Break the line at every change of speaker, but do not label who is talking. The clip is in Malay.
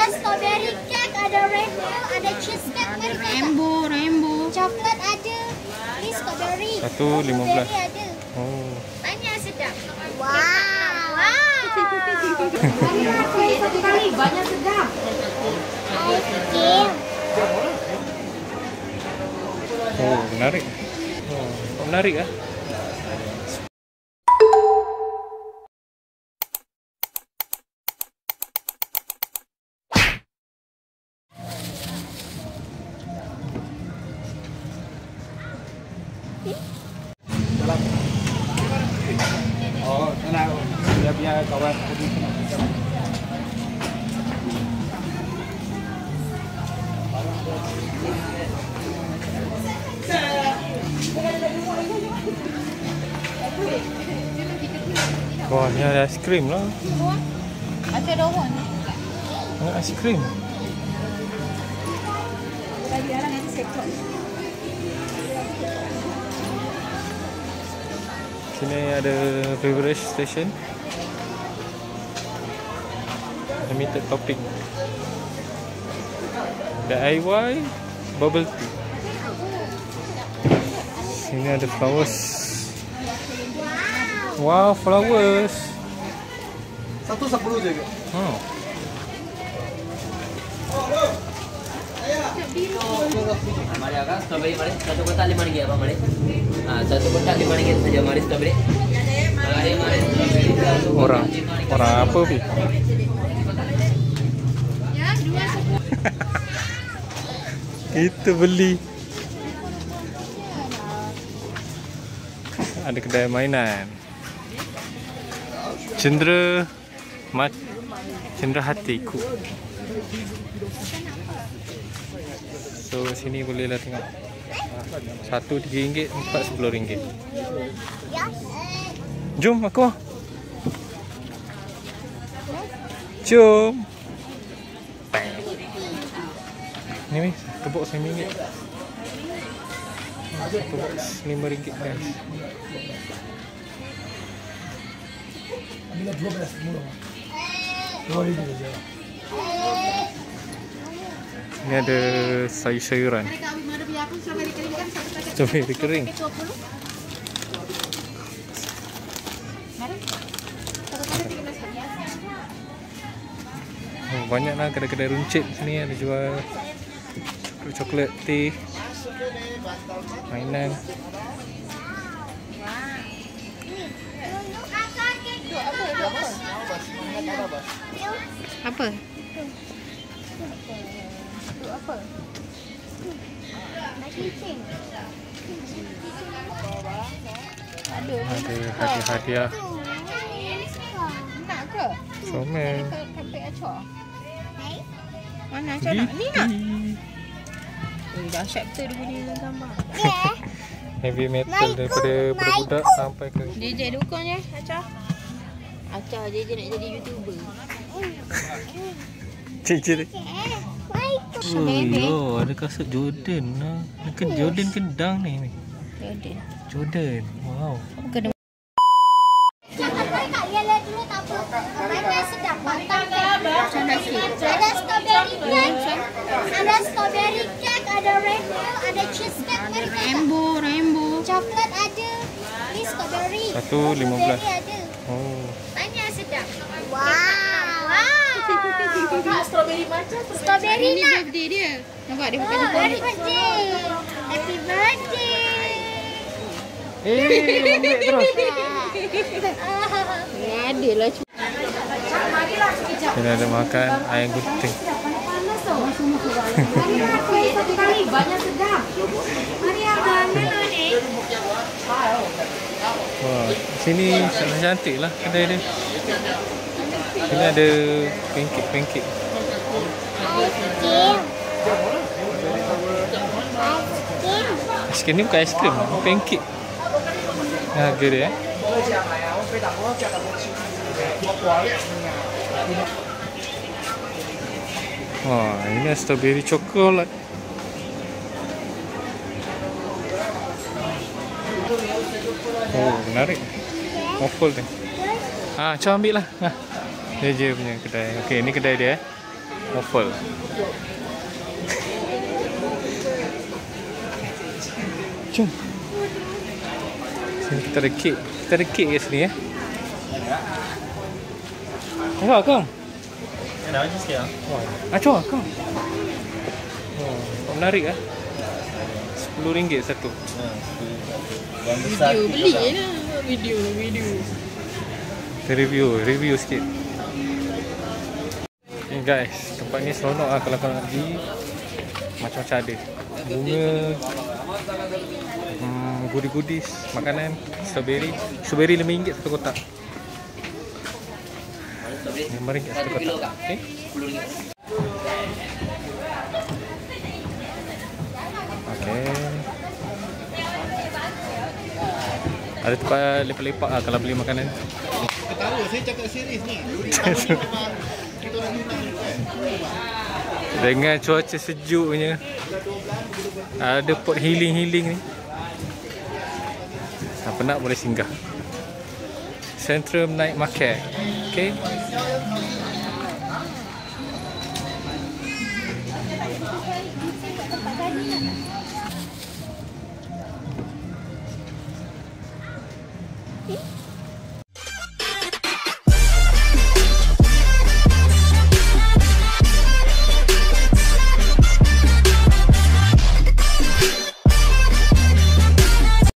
Ada strawberry cake, ada rainbow, ada cheesecake.
Rainbow.
Coklat ada. Ini strawberry.
1.15.
Strawberry ada.
Oh.
Banyak sedap. Wow.
Satu kali banyak sedap.
Aiskrim.
Oh, menarik. Oh, menarik ah.
Oh, enak. Dia punya kawan.
Wah, ni ada aiskrim lah.
Ada doang.
Ada aiskrim. Sini ada beverage station. Limited topping. DIY bubble tea. Sini ada flowers. Wow, flowers.
110 je ke?
Hmm.
हमारे यहाँ का स्ट्रॉबेरी हमारे सatu kotak RM5 apa हमारे हाँ satu kotak RM5 saja हमारे स्ट्रॉबेरी हमारे strawberry
Orang apa Pi? Kita beli. Ada kedai mainan. Cendera hatiku. So sini bolehlah tengok. Satu RM3, empat RM10. Jom aku. Jom. Ni weh, satu box RM5. Satu box RM5 guys.
Bila 12 murah. 2,000 je.
Ni ada sayur-sayuran. Strawberry kering. Oh, banyaklah kedai-kedai runcit sini ada jual coklat, teh, mainan.
Apa?
Ada hadiah-hadiah.
Nak ke?
Comel.
Kapek acok. Mana acok nak? Ni nak? Dahsyat betul dia punya gambar.
Heavy metal daripada budak sampai ke
JJ dukung je acok. Acok JJ nak jadi YouTuber.
Cik. Oh, ada kasut Jordan lah. Jordan kedang ni. Jordan. Wow.
Kena
Kak yellow dulu tak apa. Mana sedap. Ada strawberry cake. Ada strawberry cake, ada rainbow, ada cheesecake.
Rainbow.
Coklat ada. Ini strawberry.
1.15.
Strawberry ada.
Oh.
Banyak sedap. Wow. Strawberry macam. Strawberry
Ini
nak.
birthday dia. Nampak dia pakai jempol.
Happy birthday. Happy birthday.
Ambil terus.
Ada lah.
Kita ada makan ayam gunting.
Satu kali banyak sedap.
Wah, sini sangat cantik lah kedai dia. Sini ada pancake. Aiskrim ni bukan aiskrim, pancake. Harga dia Wah, ini strawberry coklat. Oh, menarik. Waffle ni. Macam ambil lah. Dia je punya kedai. Okey, ni kedai dia. Waffle. Jom. Sini kita ada kek. Kita ada kek kat sini Tengok kau.
Nak lagi sikit lah.
Acua kau. Menarik ah. RM10 satu.
Yang besar
Video beli lah. Video.
Kita review sikit. Okay guys, tempat ni seronok lah kalau korang nak pergi. Macam-macam ada bunga, goodies, makanan, strawberry RM5 satu kotak. RM5 satu kotak. Okay. Okay. Ada tempat lepak-lepak lah kalau beli makanan.
Ketawa, saya cakap serius ni.
Dengan cuaca sejuknya, ada pot healing ni. Siapa nak boleh singgah. Centrum Night Market. Okay.